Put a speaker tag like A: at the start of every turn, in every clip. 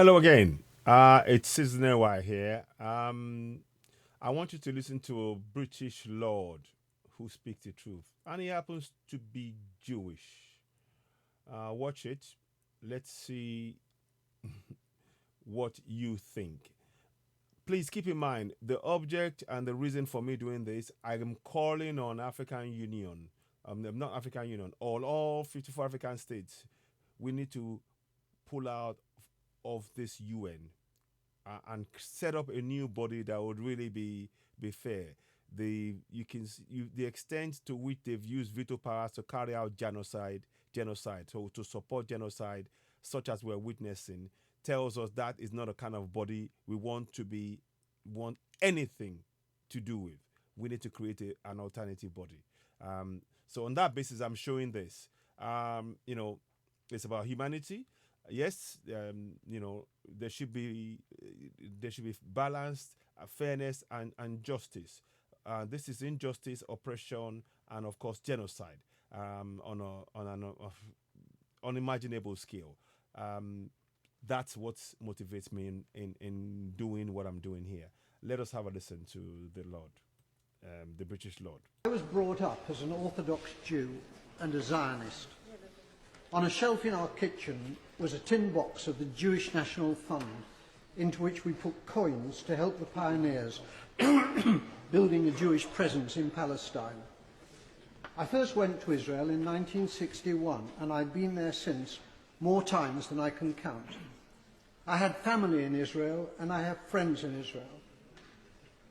A: Hello again. It's Citizen Y here. I want you to listen to a British lord who speaks the truth, and he happens to be Jewish. Watch it. Let's see what you think. Please keep in mind the object and the reason for me doing this. I am calling on African Union, not African Union, all 54 African states. We need to pull out of this UN and set up a new body that would really be fair. The extent to which they've used veto powers to carry out genocide, so to support genocide, such as we're witnessing, tells us that is not a kind of body we want anything to do with. We need to create an alternative body. So on that basis, I'm showing this. It's about humanity. Yes, there should be balance, fairness, and justice. This is injustice, oppression, and of course genocide on an unimaginable scale. That's what motivates me in doing what I'm doing here. Let us have a listen to the Lord, the British Lord.
B: I was brought up as an Orthodox Jew and a Zionist. On a shelf in our kitchen was a tin box of the Jewish National Fund, into which we put coins to help the pioneers building a Jewish presence in Palestine. I first went to Israel in 1961, and I've been there since more times than I can count. I had family in Israel, and I have friends in Israel.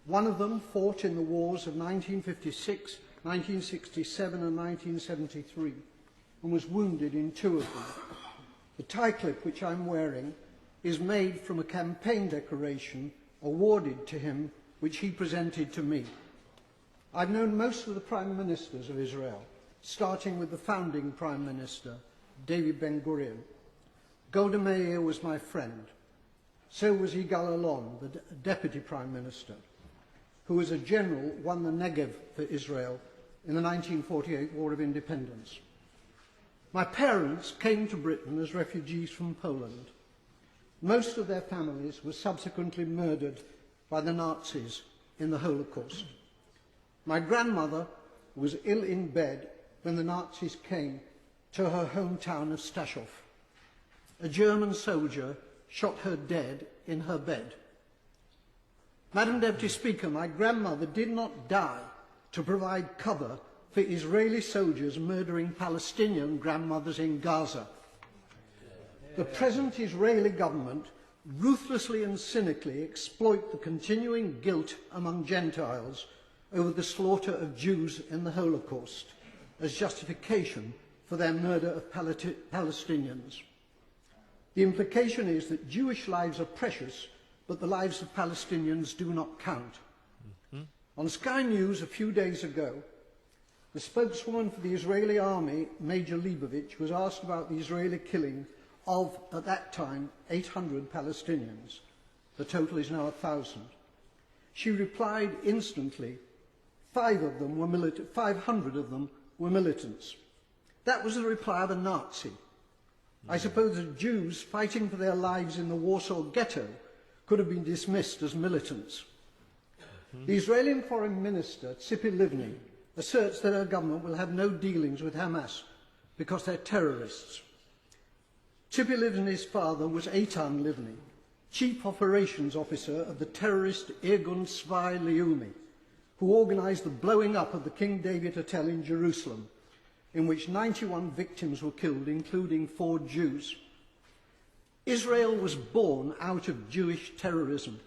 B: One of them fought in the wars of 1956, 1967, and 1973, and was wounded in two of them. The tie clip which I'm wearing is made from a campaign decoration awarded to him, which he presented to me. I've known most of the prime ministers of Israel, starting with the founding prime minister, David Ben-Gurion. Golda Meir was my friend. So was Yigal Allon, the deputy prime minister, who as a general won the Negev for Israel in the 1948 War of Independence. My parents came to Britain as refugees from Poland. Most of their families were subsequently murdered by the Nazis in the Holocaust. My grandmother was ill in bed when the Nazis came to her hometown of Stachov. A German soldier shot her dead in her bed. Madam Deputy Speaker, my grandmother did not die to provide cover for Israeli soldiers murdering Palestinian grandmothers in Gaza. The present Israeli government ruthlessly and cynically exploit the continuing guilt among Gentiles over the slaughter of Jews in the Holocaust as justification for their murder of Palestinians. The implication is that Jewish lives are precious, but the lives of Palestinians do not count. On Sky News a few days ago, the spokeswoman for the Israeli army, Major Leibovich, was asked about the Israeli killing of, at that time, 800 Palestinians. The total is now 1,000. She replied instantly, 500 of them were militants. That was the reply of a Nazi. I suppose that Jews fighting for their lives in the Warsaw Ghetto could have been dismissed as militants. The Israeli Foreign Minister, Tzipi Livni, asserts that her government will have no dealings with Hamas because they're terrorists. Tzipi Livni's father was Eitan Livni, Chief Operations Officer of the terrorist Irgun Tzvai Leumi, who organised the blowing up of the King David Hotel in Jerusalem, in which 91 victims were killed, including 4 Jews. Israel was born out of Jewish terrorism.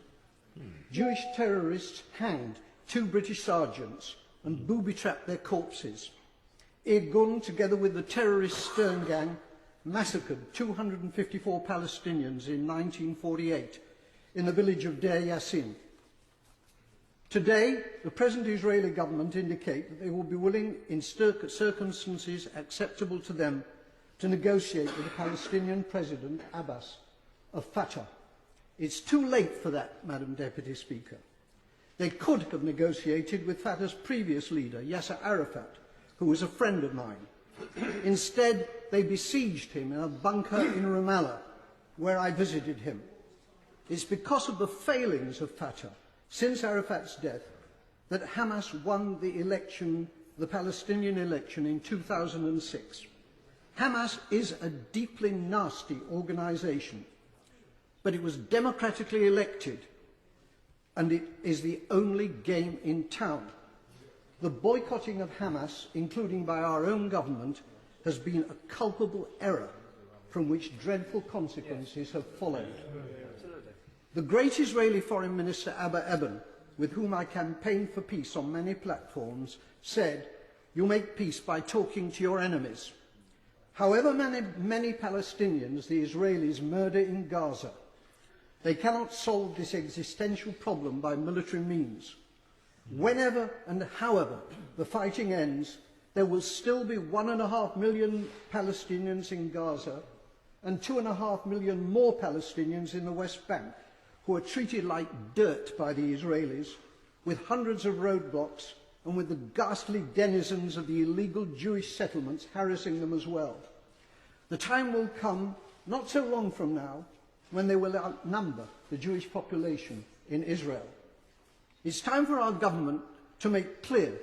B: Jewish terrorists hanged 2 British sergeants and booby-trapped their corpses. Irgun, together with the terrorist Stern Gang, massacred 254 Palestinians in 1948 in the village of Deir Yassin. Today, the present Israeli government indicate that they will be willing, in circumstances acceptable to them, to negotiate with the Palestinian President Abbas of Fatah. It's too late for that, Madam Deputy Speaker. They could have negotiated with Fatah's previous leader, Yasser Arafat, who was a friend of mine. Instead, they besieged him in a bunker in Ramallah, where I visited him. It's because of the failings of Fatah since Arafat's death that Hamas won the election, the Palestinian election in 2006. Hamas is a deeply nasty organisation, but it was democratically elected and it is the only game in town. The boycotting of Hamas, including by our own government, has been a culpable error from which dreadful consequences have followed. The great Israeli Foreign Minister Abba Eban, with whom I campaigned for peace on many platforms, said, "You make peace by talking to your enemies." However many Palestinians the Israelis murder in Gaza, they cannot solve this existential problem by military means. Whenever and however the fighting ends, there will still be 1.5 million Palestinians in Gaza and 2.5 million more Palestinians in the West Bank who are treated like dirt by the Israelis, with hundreds of roadblocks and with the ghastly denizens of the illegal Jewish settlements harassing them as well. The time will come, not so long from now, when they will outnumber the Jewish population in Israel. It's time for our government to make clear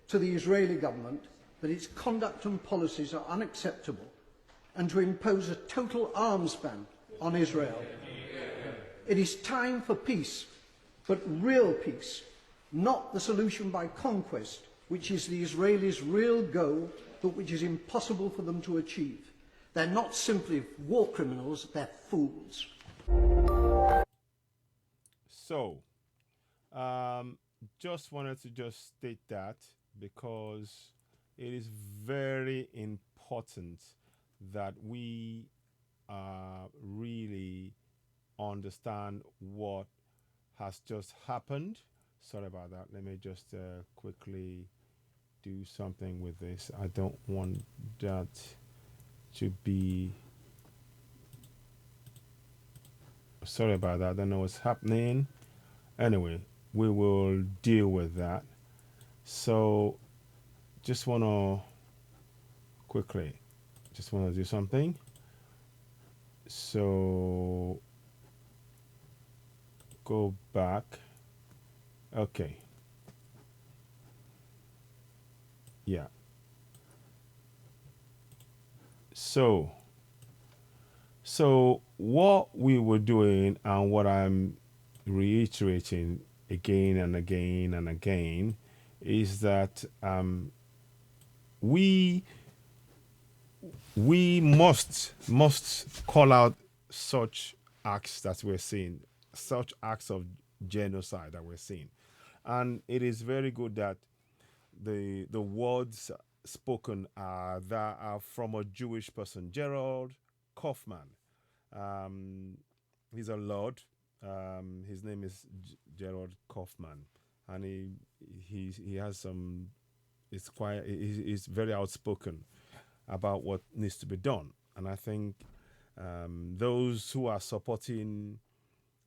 B: to the Israeli government that its conduct and policies are unacceptable and to impose a total arms ban on Israel. It is time for peace, but real peace, not the solution by conquest, which is the Israelis' real goal, but which is impossible for them to achieve. They're not simply war criminals, they're fools.
A: So, just wanted to just state that because it is very important that we really understand what has just happened. Sorry about that. Let me just quickly do something with this. I don't want that to be. Sorry about that. I don't know what's happening. Anyway, we will deal with that. So, just want to quickly, just want to do something. So, go back. Okay. Yeah. So what we were doing and what I'm reiterating again and again and again is that we must call out such acts that we're seeing, such acts of genocide that we're seeing, and it is very good that the words spoken that are from a Jewish person, Gerald Kaufman. He's a lord. His name is Gerald Kaufman, and he has some. It's quite. He's very outspoken about what needs to be done, and I think those who are supporting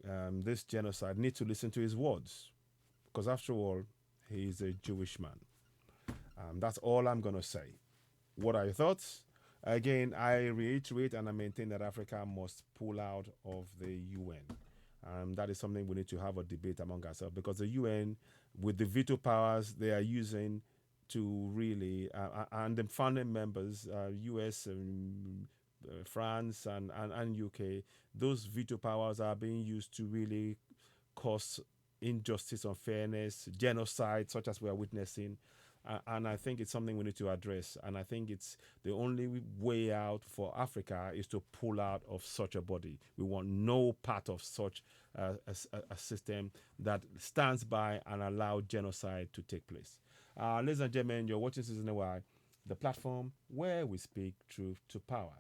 A: this genocide need to listen to his words, because after all, he is a Jewish man. That's all I'm going to say. What are your thoughts? Again, I reiterate and I maintain that Africa must pull out of the UN. That is something we need to have a debate among ourselves, because the UN, with the veto powers they are using to really, and the founding members, US, France, and UK, those veto powers are being used to really cause injustice, unfairness, genocide, such as we are witnessing. And I think it's something we need to address. And I think it's the only way out for Africa is to pull out of such a body. We want no part of such a system that stands by and allow genocide to take place. Ladies and gentlemen, you're watching Season Y, the platform where we speak truth to power.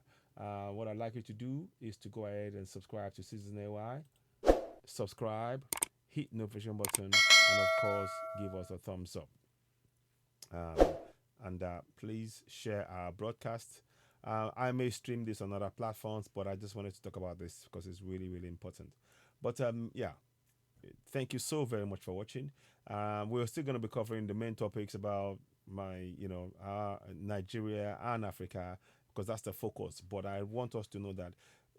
A: What I'd like you to do is to go ahead and subscribe to Season Y. Subscribe, hit notification button, and of course, give us a thumbs up. And please share our broadcast. I may stream this on other platforms, but I just wanted to talk about this because it's really, really important. But yeah, thank you so very much for watching. We're still going to be covering the main topics about Nigeria and Africa, because that's the focus. But I want us to know that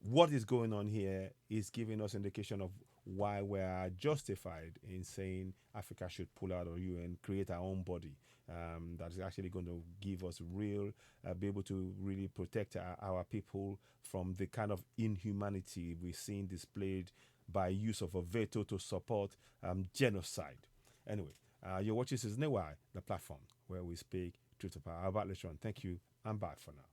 A: what is going on here is giving us indication of why we are justified in saying Africa should pull out of UN, create our own body that is actually going to give us real, be able to really protect our people from the kind of inhumanity we've seen displayed by use of a veto to support genocide. Anyway, you're watching Cisne the platform where we speak truth to power. About later on. Thank you. I'm back for now.